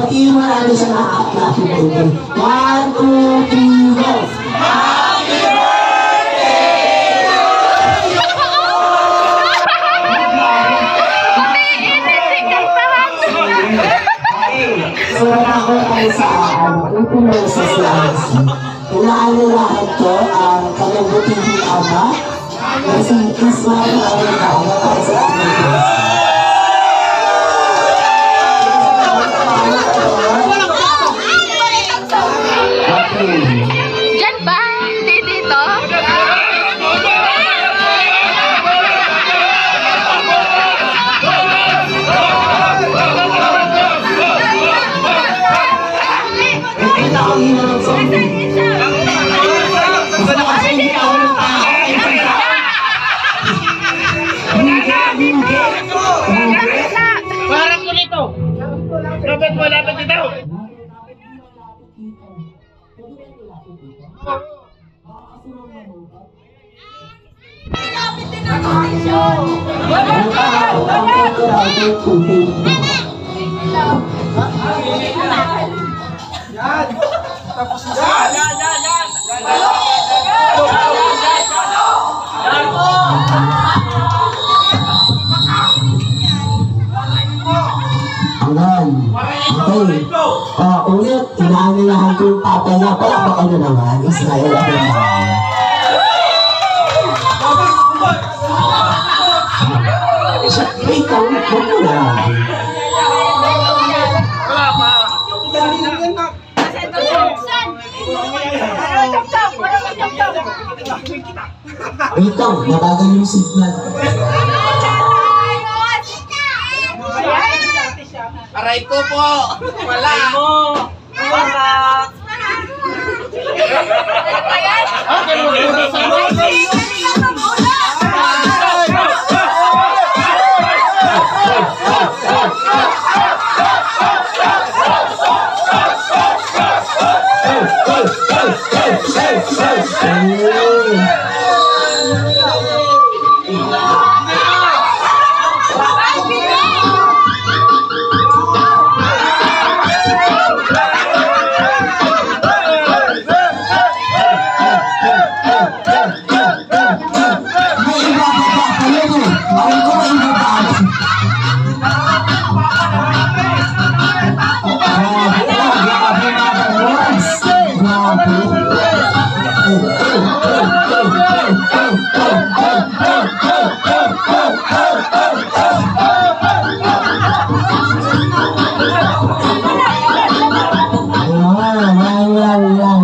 Batiin mo natin siya ng happy birthday. 1, 2, 3, go! Happy birthday! So, ako ay sa upulo sa slides. Inaalalahan ko ang kanyang ama na si Ismael Arellano para sa ating Diyan ba? Hindi dito? Parang ko nito. Lapit mo, lapit dito. Okay. Ulit, inaanilahan ko yung tatay niya. Palakpakan na naman. Ismael Arellano. Wait, huwag mo na. Wait lang, mabagal yung signal. Aray ko po. Wala. Wala.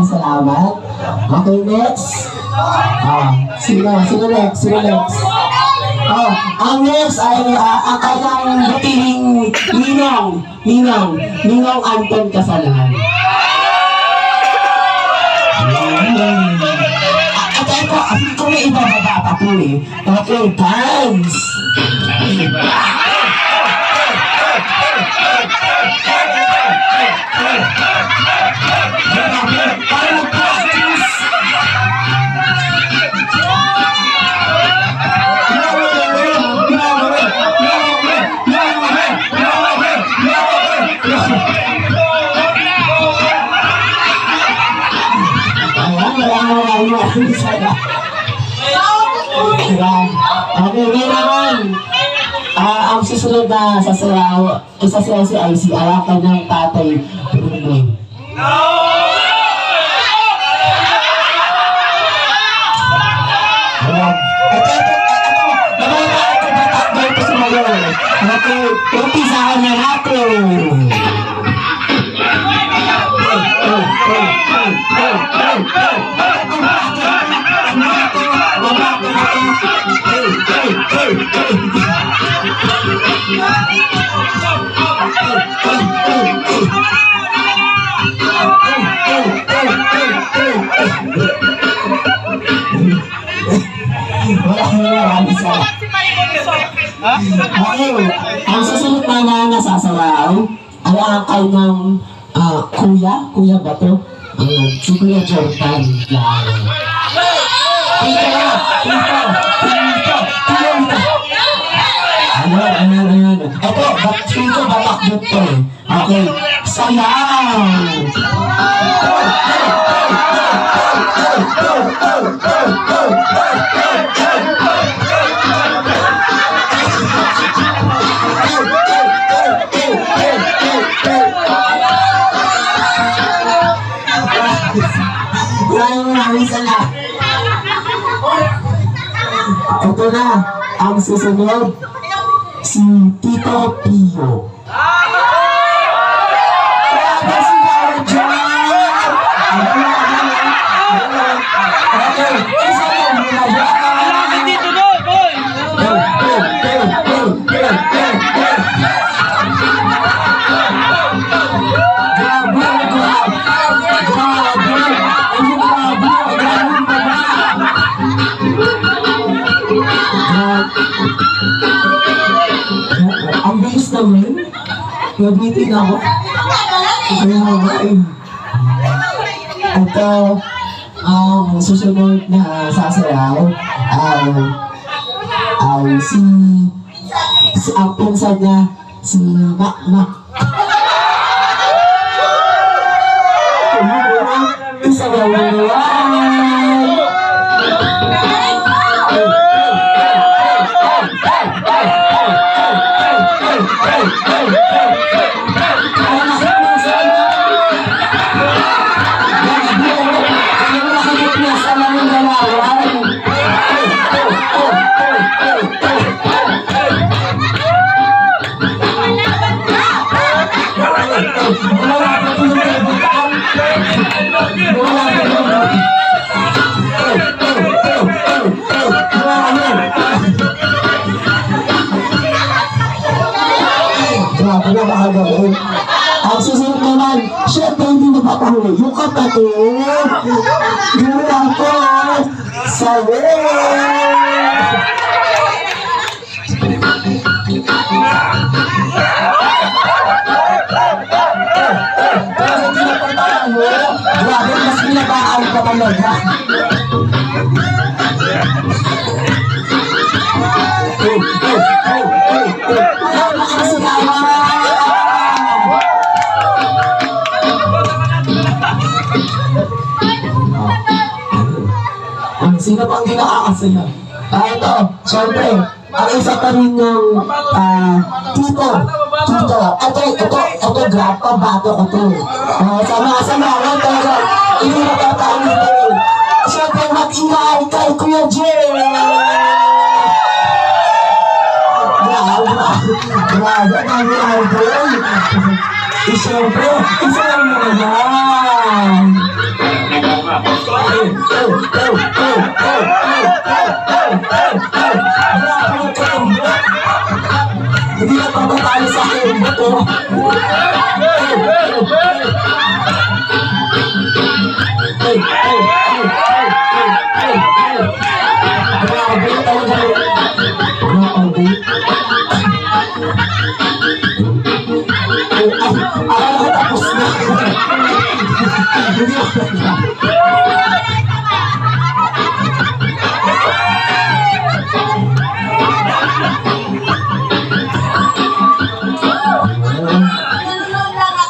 Salamat. Okay, next. Sino next? Ang next ay ang kanyang butihing Ninong Anton Casalan. At ito, kung may ibababa pa po eh. Okay, dance! Okay, ngayon naman, ang susunod na sasayaw, isasayaw si IC, alakan ng tatay. Okay, umpisahan na natin. Okay, ang susunod na nasasayaw ay ang kanyang kuya ba to? Si Kuya Jordan. Ayan. Ito, feel ko batakbot to eh. Okay, sayang! Maraming salamat. Ito na, ang susunod, si Tito Pio. Grabe si Garo John! Okay, isa na muna dyan. Malapit dito, boy! Boy! Ang bilis naman. Nabitin ako. Kaya nga eh. Ito, ang susunod na sasayaw ay si ang pinsan niya, si Makmak. Isayaw mo yan! Ang susunod naman, syempre hindi napapahuli yung kapatid. Gula ko sa grabe, mas pinabaan ka talaga. Sino pang di nakakasaya? Ito, syempre, ang isa pa rin yung Tito. Ito, grapa, bato ko to. Sama-sama, talaga. Hindi natatawin ito. Syempre, mag-ingay kay Kuya Jay! Grabe, ang idol. Syempre, isa lang naman yan. Hindi na pagpapali sa akin ito. Grabe talaga. Grabe. Akala ko tapos na.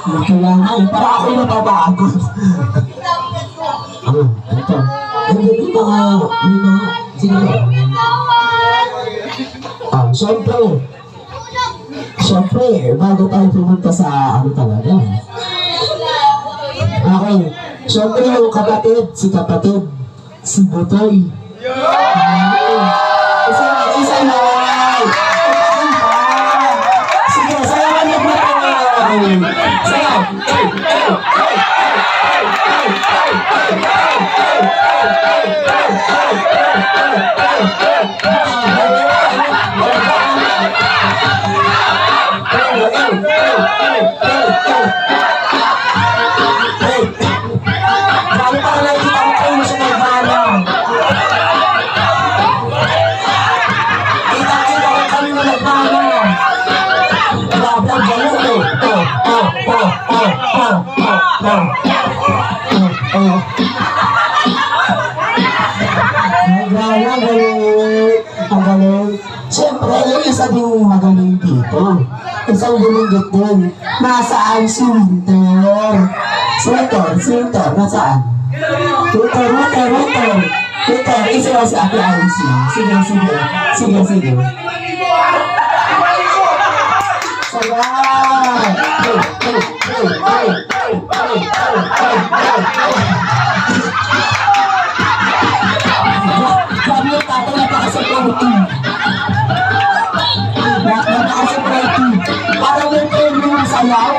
Hindi kailangan, para ako nababago. Ito. Hindi mga, sige. Siyempre, bago tayo pumunta sa ano talaga. Okay, siyempre yung kapatid, si Butoy. Isa na. Sige, sayawan niyo po tayo. Sayaw. Dahil para nakikita ko kayo sa Nirvana. Kita-kita ko kami ng Nirvana. Grabe ang galing ito. Ang galing. Siyempre, yung isa isa ding magaling dito. Isang bumingit din. Nasaan si Winter? Winter, nasaan? Winter, isa si Ate Alice. Sige. Sabi yung tatay napaka-supportive. Napaka-supportive. Parang may premyo yung sayaw.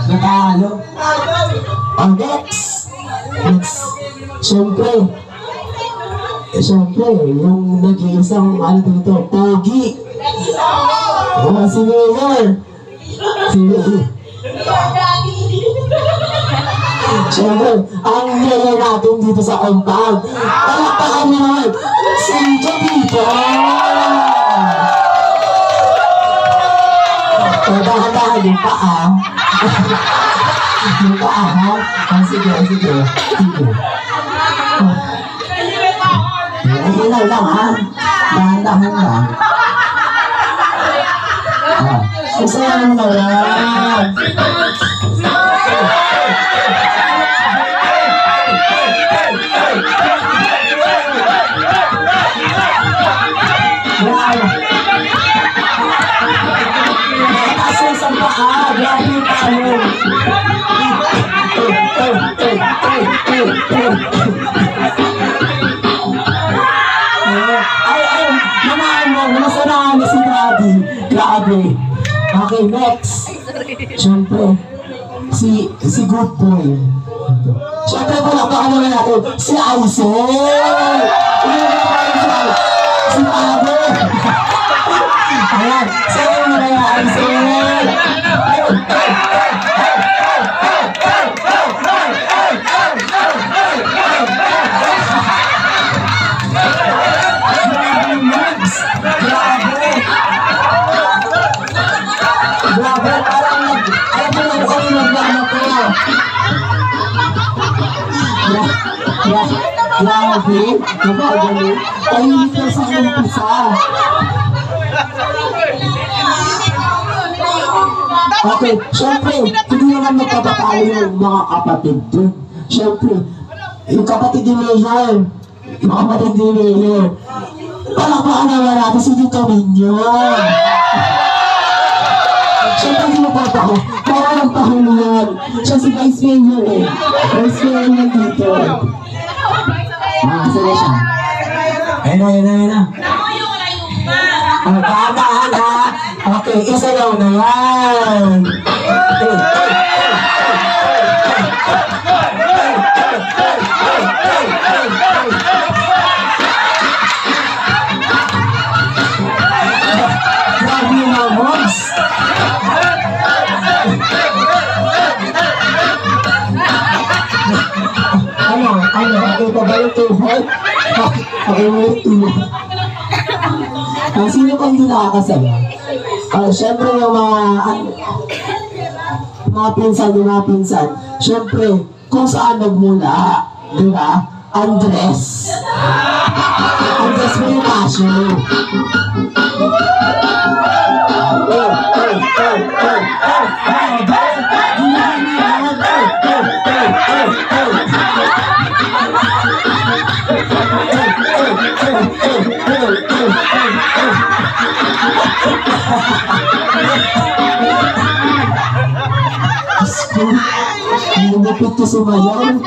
Natalo. Ang next. Siyempre, yung nag-iisang ano dito, Pogi. Si Mayor. Siyempre, ang mayor natin dito sa compound. Palakpakan niyo naman, si Jovito. Dahan-dahan yung paa. Yung paa, ha? Sige. Ilaw lang, ha? Dahan-dahan lang. Isayaw na yan. Nakataas yung isang paa. Grabe yung talong. Namasanahan na si Daddy. Grabe. Okay, next. Siyempre, si Good Boy. Siyempre, palakpakan naman natin si Aisel. Si Pabo. Ayan, sabi mo na yung Aisel. Grabe, parang alam mo lang kung nagdaan ako. Grabe, nagdaan. Tahimik na sa umpisa. Okay, syempre, hindi naman magpapatalo yung mga kapatid dun. Syempre, yung kapatid ni Mayor, palakpakan naman natin si Tito Mignon. Siyempre, hindi mo pata ko. Para lang pahuli yan. Siya si Vice Mayor eh. Vice Mayor yan dito. Sige siya. Ayun na. Tahan ha. Okay, isa daw na yan. Grabe yung mga moms. Ito ba yung tuhod? Okay mo yung tuhod. Sino pa hindi nakakasaya? Siyempre yung mga pinsan. Siyempre, kung saan nagmula, di ba? Andres mo yung passion. Hindi na pito sumayaw.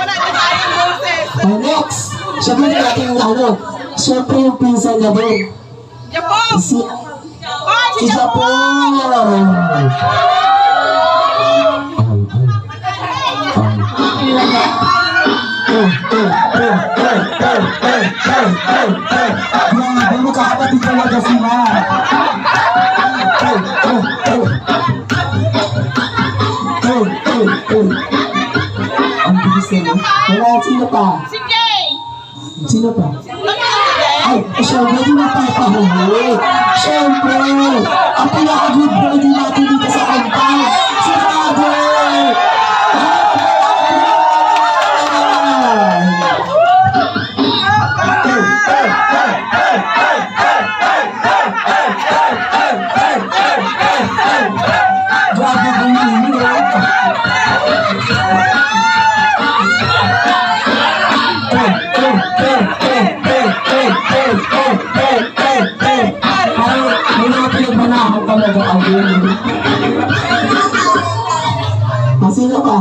Next, siyempre natin siyempre yung pinsan na din. Si Japon. Magkakapatid talaga sila. Ang bilis na. Wala, sino pa? Si Jay! Sino pa? Ay, syempre, di mapapahuli. Syempre, ang pinaka-good boy din natin dito sa compound, si Father! Grabe din yun, may mga pinagbanahan talaga ako. Sino ka?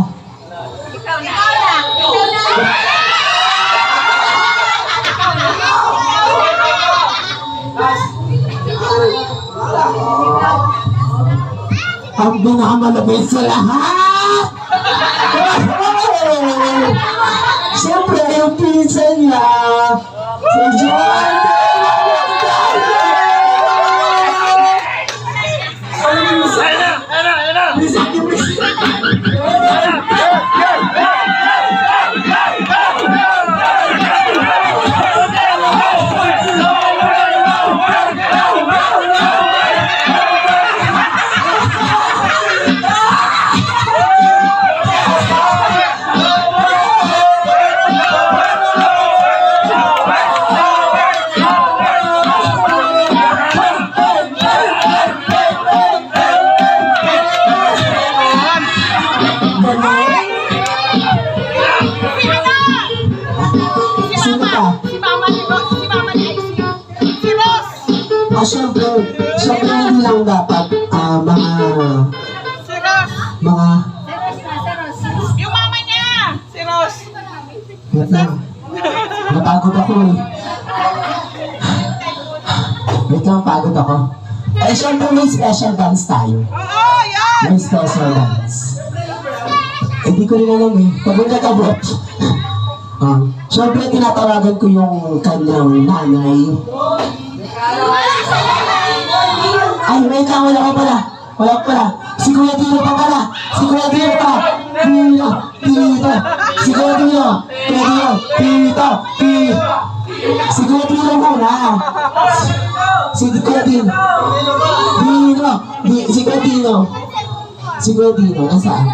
Ang pinakamalapit sa lahat! Siyempre, yung pinsan niya, si John! Sino ka? Si Mama ni si Ros. Siyempre, hindi lang dapat Si Ros. mga, Yung mama niya. Si Ros. wait lang, napagod ako eh. Wait lang, pagod ako. Siyempre may special dance tayo. Oo, yan. May special dance. Hindi ko rin alam eh. Pag nagkabot. Siyempre, tinatawagan ko yung kanyang nanay. Ay, may wala ko pala. Wala ko pala. Si Kuya Dino pa pala. Si Kuya Dino pa. Dino. Dito. Si Kuya Dino. Kuya Dino. Dito. Dito. Si Kuya Dino muna. Si Kuya Dino. Dino. Si Kuya Dino. Si Kuya Dino. Nasaan?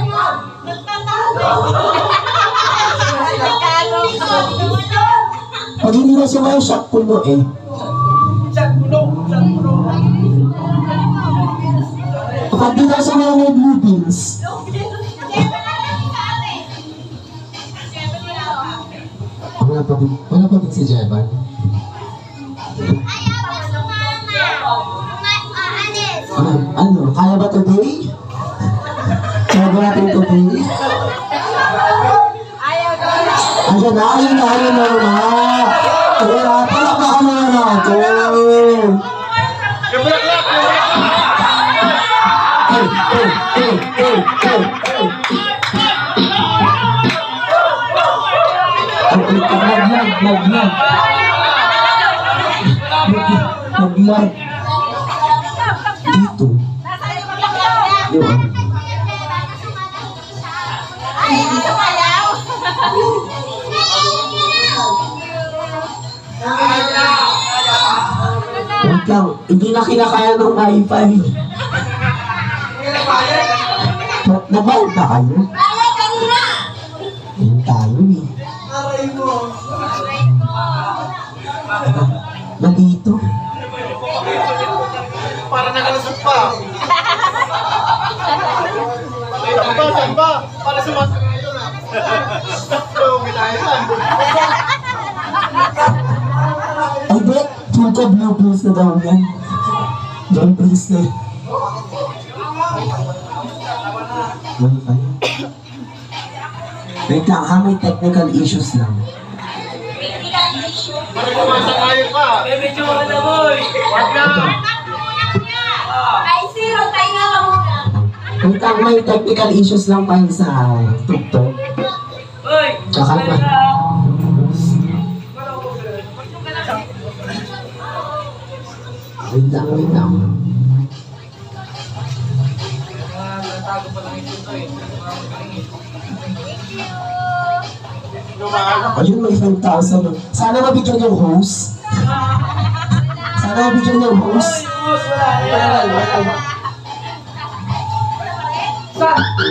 Pag hindi na siya may shock puno eh. Pag di na siya may blue beans. Wala pa din si Jeban. Ano? Kaya ba today? Kaya ba natin today? Ayan na mga. Kaya palakpakan na natin. Naglag. Dito. Yun. Wait lang, hindi na kinakaya ng wifi. Nag-wifi ba kayo? Ayun tayo eh. Nandito. Para nakalusot pa. Saan ba? Para sumasok ngayon ah. Ay, di. Tuka blue please na daw yan. Don't please na. Wifi. Wait lang ha, may technical issues lang. Sumasakayo ka. Medyo na boy. Wag na. Ay, zero tayo nga ka muna. Wait lang, may technical issues lang pa yun sa TikTok. Uy. Kakalma. Wait lang. Ayun, may 5,000. Sana mabigyan yung host. nabigyan ng host.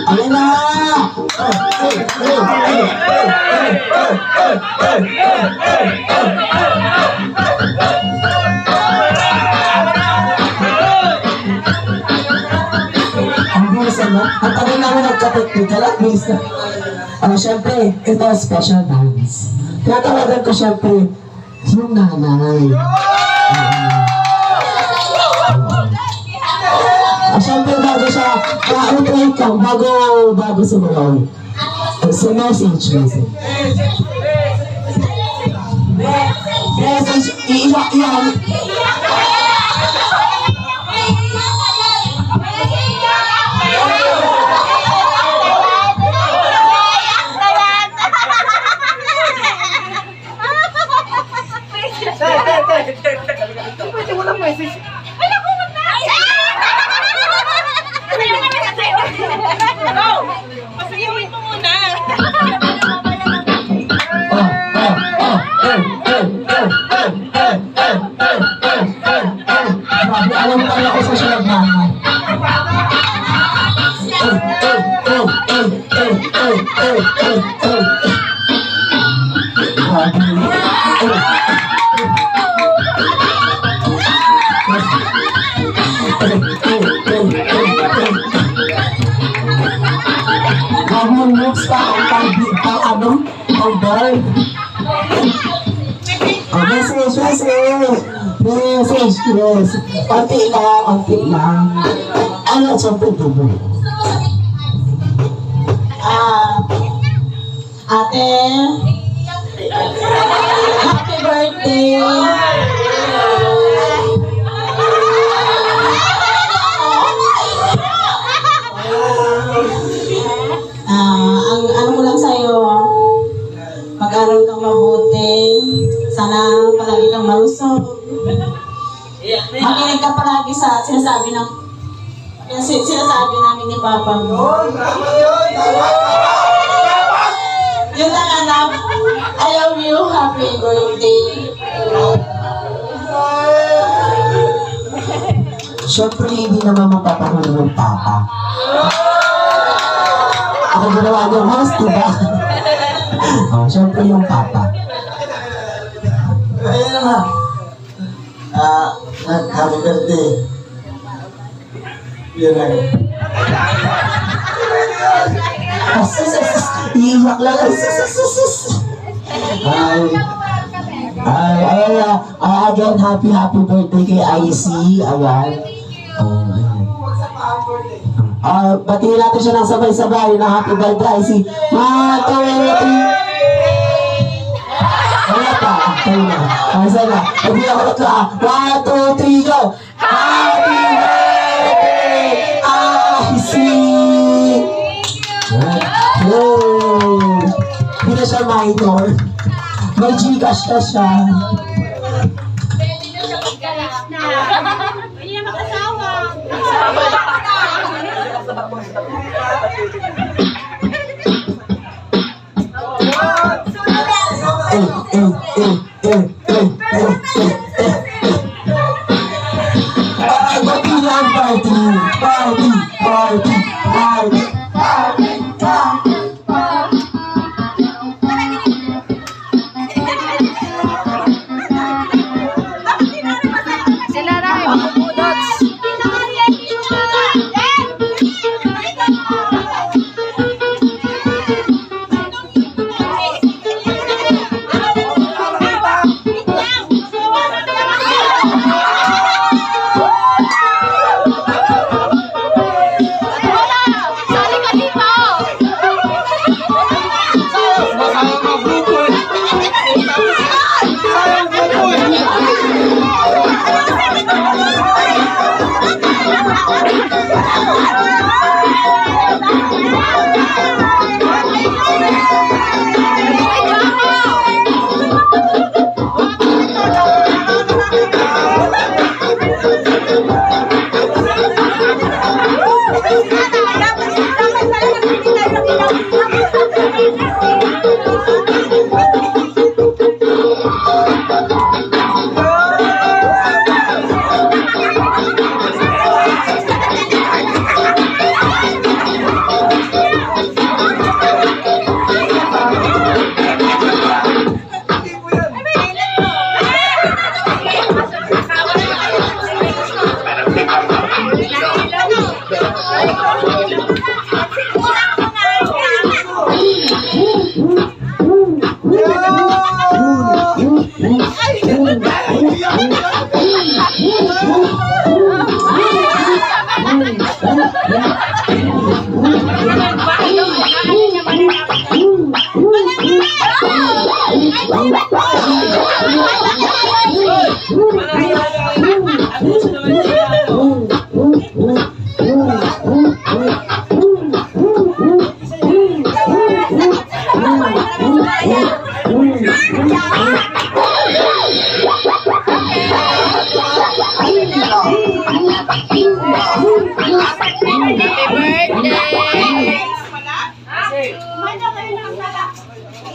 Ayan na! Ang bilis na, ang tagal namin nagka-technical, ang bilis na. Siyempre, ito special dance. Tinatawagan ko siyempre, yung nanay. Siyempre, bago siya, try ka, bago sumunod. So, message. Message, iiyak. Pwede mo lang message. Ay, naku, Go! Pasayawin mo muna. Grabe, alam mo ako sa siya nagmamay. Gawin moves pa ang bird. Message, yes. Unti lang. Ano, siyempre dubo. Ate, happy birthday. Ang ano ko lang sa'yo, mag-aral kang mabuti. Sana palagi kang malusog. Makinig ka palagi sa sinasabi namin ni Papa mo. Yun lang anak. I love you. Happy birthday. Siyempre, hindi naman mapapahulog ng Papa. Ako ginawa niyong host, diba? Siyempre yung Papa. Ayun na nga. Happy birthday. Yun lang. Iiyak lang. Again, happy birthday kay IC. Ayan. Pati natin siya ng sabay-sabay na happy birthday IC. Wala pa. Tayo na. Sana. Hindi ako natla. 1, 2, 3, go! Happy birthday, IC! Hindi na siya minor. May Gcash na siya. Pwede na siya mag-galas na. Pwede na mag-asawa. Sila na yung budots.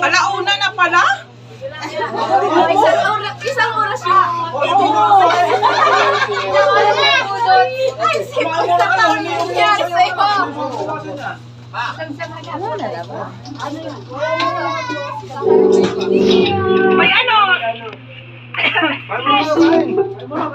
Alauna na pala? Isang oras yun. Ay, sipag sa taon yung nangyari sa'yo. May ano?